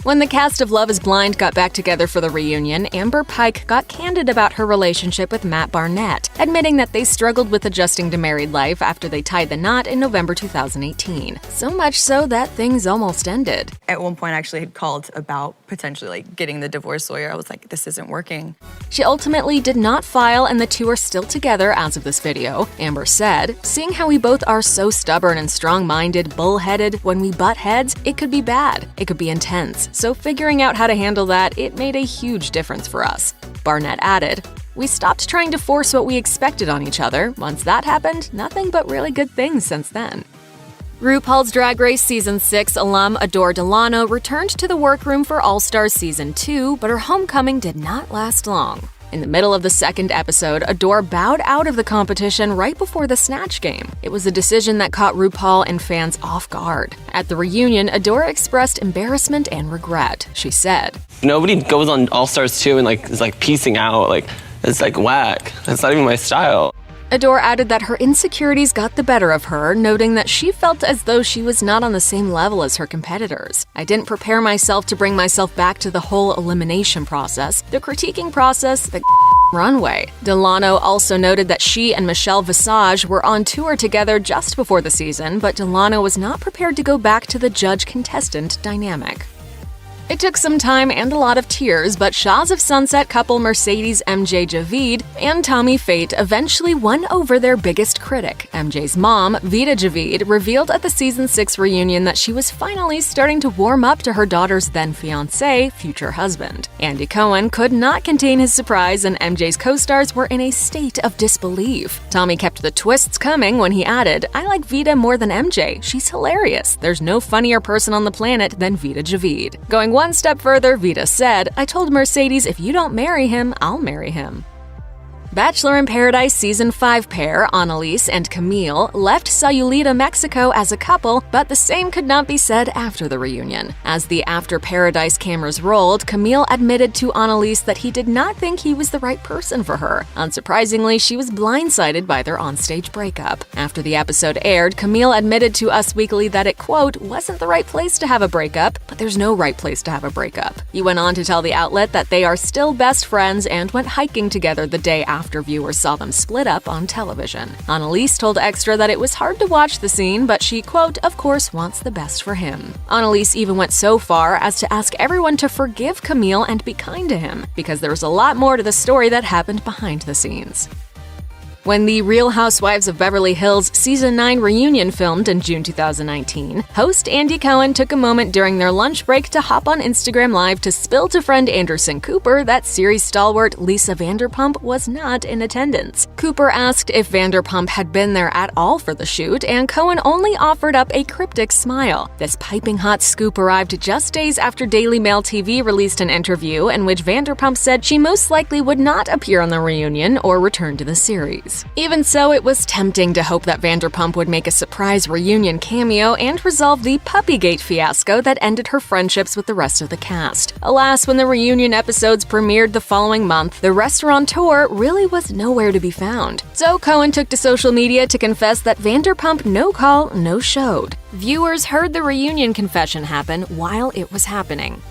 When the cast of Love is Blind got back together for the reunion, Amber Pike got candid about her relationship with Matt Barnett, admitting that they struggled with adjusting to married life after they tied the knot in November 2018. So much so that things almost ended. At one point, I actually had called about potentially getting the divorce lawyer. I was like, this isn't working. She ultimately did not file, and the two are still together as of this video. Amber said, "Seeing how we both are so stubborn and strong-minded, bullheaded, when we butt heads, it could be bad. It could be intense. So figuring out how to handle that, it made a huge difference for us." Barnett added, "We stopped trying to force what we expected on each other. Once that happened, nothing but really good things since then." RuPaul's Drag Race Season 6 alum Adore Delano returned to the workroom for All Stars Season 2, but her homecoming did not last long. In the middle of the second episode, Adore bowed out of the competition right before the Snatch Game. It was a decision that caught RuPaul and fans off guard. At the reunion, Adore expressed embarrassment and regret. She said, "Nobody goes on All Stars 2 and is piecing out. It's whack. That's not even my style." Adore added that her insecurities got the better of her, noting that she felt as though she was not on the same level as her competitors. "I didn't prepare myself to bring myself back to the whole elimination process, the critiquing process, the runway." Delano also noted that she and Michelle Visage were on tour together just before the season, but Delano was not prepared to go back to the judge-contestant dynamic. It took some time and a lot of tears, but Shahs of Sunset couple Mercedes MJ Javid and Tommy Fate eventually won over their biggest critic. MJ's mom, Vida Javid, revealed at the Season 6 reunion that she was finally starting to warm up to her daughter's then-fiancé, future husband. Andy Cohen could not contain his surprise, and MJ's co-stars were in a state of disbelief. Tommy kept the twists coming when he added, "I like Vida more than MJ. She's hilarious. There's no funnier person on the planet than Vida Javid." Going one step further, Vida said, "I told Mercedes if you don't marry him, I'll marry him." Bachelor in Paradise Season 5 pair, Annalise and Camille, left Sayulita, Mexico as a couple, but the same could not be said after the reunion. As the After Paradise cameras rolled, Camille admitted to Annalise that he did not think he was the right person for her. Unsurprisingly, she was blindsided by their onstage breakup. After the episode aired, Camille admitted to Us Weekly that it, quote, "wasn't the right place to have a breakup, but there's no right place to have a breakup." He went on to tell the outlet that they are still best friends and went hiking together the day after viewers saw them split up on television. Annalise told Extra that it was hard to watch the scene, but she, quote, "of course wants the best for him." Annalise even went so far as to ask everyone to forgive Camille and be kind to him, because there was a lot more to the story that happened behind the scenes. When the Real Housewives of Beverly Hills Season 9 reunion filmed in June 2019, host Andy Cohen took a moment during their lunch break to hop on Instagram Live to spill to friend Anderson Cooper that series stalwart Lisa Vanderpump was not in attendance. Cooper asked if Vanderpump had been there at all for the shoot, and Cohen only offered up a cryptic smile. This piping hot scoop arrived just days after Daily Mail TV released an interview in which Vanderpump said she most likely would not appear on the reunion or return to the series. Even so, it was tempting to hope that Vanderpump would make a surprise reunion cameo and resolve the Puppygate fiasco that ended her friendships with the rest of the cast. Alas, when the reunion episodes premiered the following month, the restaurateur really was nowhere to be found. So Cohen took to social media to confess that Vanderpump no call, no showed. Viewers heard the reunion confession happen while it was happening.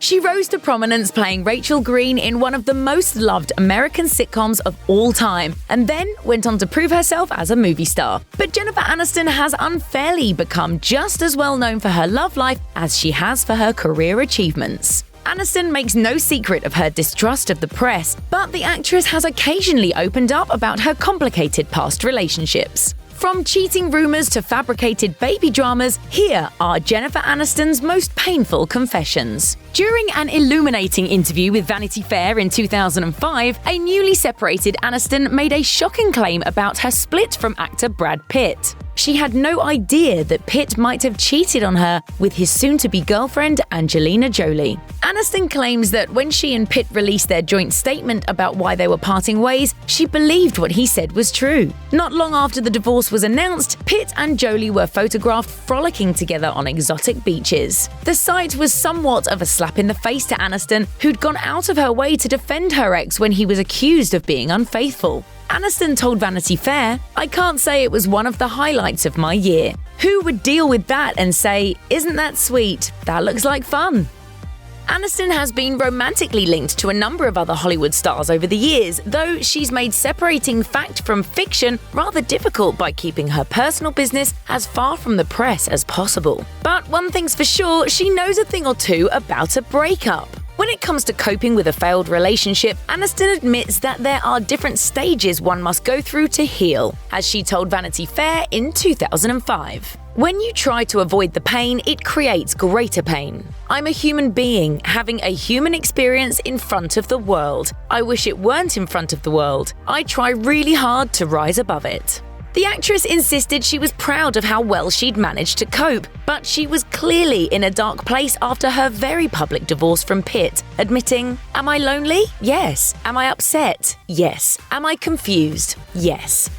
She rose to prominence playing Rachel Green in one of the most loved American sitcoms of all time, and then went on to prove herself as a movie star. But Jennifer Aniston has unfairly become just as well known for her love life as she has for her career achievements. Aniston makes no secret of her distrust of the press, but the actress has occasionally opened up about her complicated past relationships. From cheating rumors to fabricated baby dramas, here are Jennifer Aniston's most painful confessions. During an illuminating interview with Vanity Fair in 2005, a newly separated Aniston made a shocking claim about her split from actor Brad Pitt. She had no idea that Pitt might have cheated on her with his soon-to-be girlfriend Angelina Jolie. Aniston claims that when she and Pitt released their joint statement about why they were parting ways, she believed what he said was true. Not long after the divorce was announced, Pitt and Jolie were photographed frolicking together on exotic beaches. The sight was somewhat of a slap in the face to Aniston, who'd gone out of her way to defend her ex when he was accused of being unfaithful. Aniston told Vanity Fair, "I can't say it was one of the highlights of my year. Who would deal with that and say, 'Isn't that sweet? That looks like fun?'" Aniston has been romantically linked to a number of other Hollywood stars over the years, though she's made separating fact from fiction rather difficult by keeping her personal business as far from the press as possible. But one thing's for sure, she knows a thing or two about a breakup. When it comes to coping with a failed relationship, Aniston admits that there are different stages one must go through to heal, as she told Vanity Fair in 2005. When you try to avoid the pain, it creates greater pain. I'm a human being having a human experience in front of the world. I wish it weren't in front of the world. I try really hard to rise above it. The actress insisted she was proud of how well she'd managed to cope, but she was clearly in a dark place after her very public divorce from Pitt, admitting, "Am I lonely? Yes. Am I upset? Yes. Am I confused? Yes."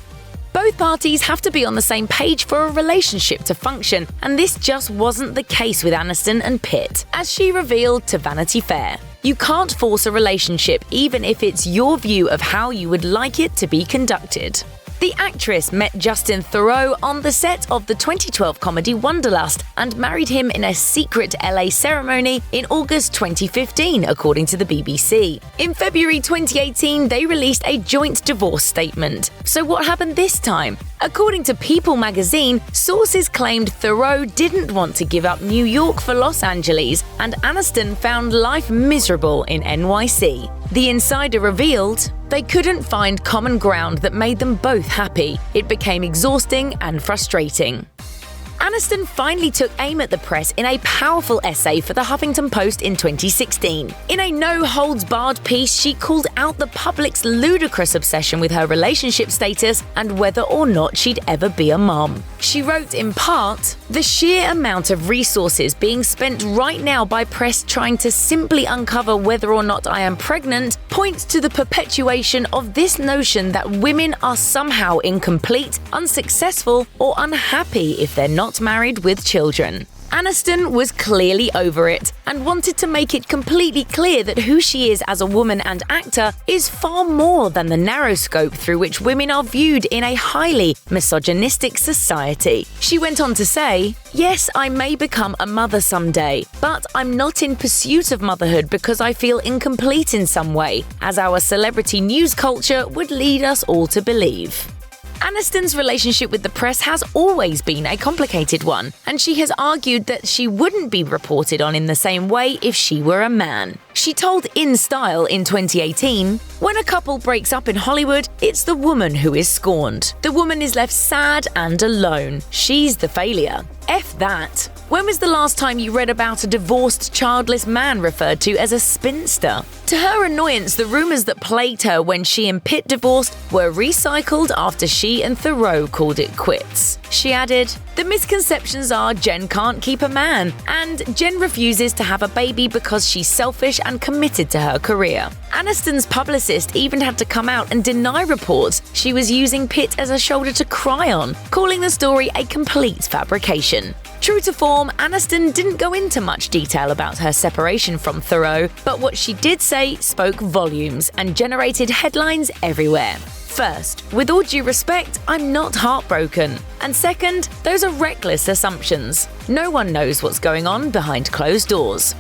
Both parties have to be on the same page for a relationship to function, and this just wasn't the case with Aniston and Pitt, as she revealed to Vanity Fair. You can't force a relationship even if it's your view of how you would like it to be conducted. The actress met Justin Theroux on the set of the 2012 comedy Wonderlust and married him in a secret LA ceremony in August 2015, according to the BBC. In February 2018, they released a joint divorce statement. So what happened this time? According to People magazine, sources claimed Theroux didn't want to give up New York for Los Angeles, and Aniston found life miserable in NYC. The insider revealed they couldn't find common ground that made them both happy. It became exhausting and frustrating. Aniston finally took aim at the press in a powerful essay for the Huffington Post in 2016. In a no-holds-barred piece, she called out the public's ludicrous obsession with her relationship status and whether or not she'd ever be a mom. She wrote in part, "The sheer amount of resources being spent right now by press trying to simply uncover whether or not I am pregnant points to the perpetuation of this notion that women are somehow incomplete, unsuccessful, or unhappy if they're not married with children." Aniston was clearly over it and wanted to make it completely clear that who she is as a woman and actor is far more than the narrow scope through which women are viewed in a highly misogynistic society. She went on to say, "Yes, I may become a mother someday, but I'm not in pursuit of motherhood because I feel incomplete in some way, as our celebrity news culture would lead us all to believe." Aniston's relationship with the press has always been a complicated one, and she has argued that she wouldn't be reported on in the same way if she were a man. She told In Style in 2018, "When a couple breaks up in Hollywood, it's the woman who is scorned. The woman is left sad and alone. She's the failure. F that. When was the last time you read about a divorced, childless man referred to as a spinster?" To her annoyance, the rumors that plagued her when she and Pitt divorced were recycled after she and Theroux called it quits. She added, "The misconceptions are Jen can't keep a man, and Jen refuses to have a baby because she's selfish and committed to her career." Aniston's publicist even had to come out and deny reports she was using Pitt as a shoulder to cry on, calling the story a complete fabrication. True to form, Aniston didn't go into much detail about her separation from Theroux, but what she did say spoke volumes and generated headlines everywhere. First, with all due respect, I'm not heartbroken. And second, those are reckless assumptions. No one knows what's going on behind closed doors.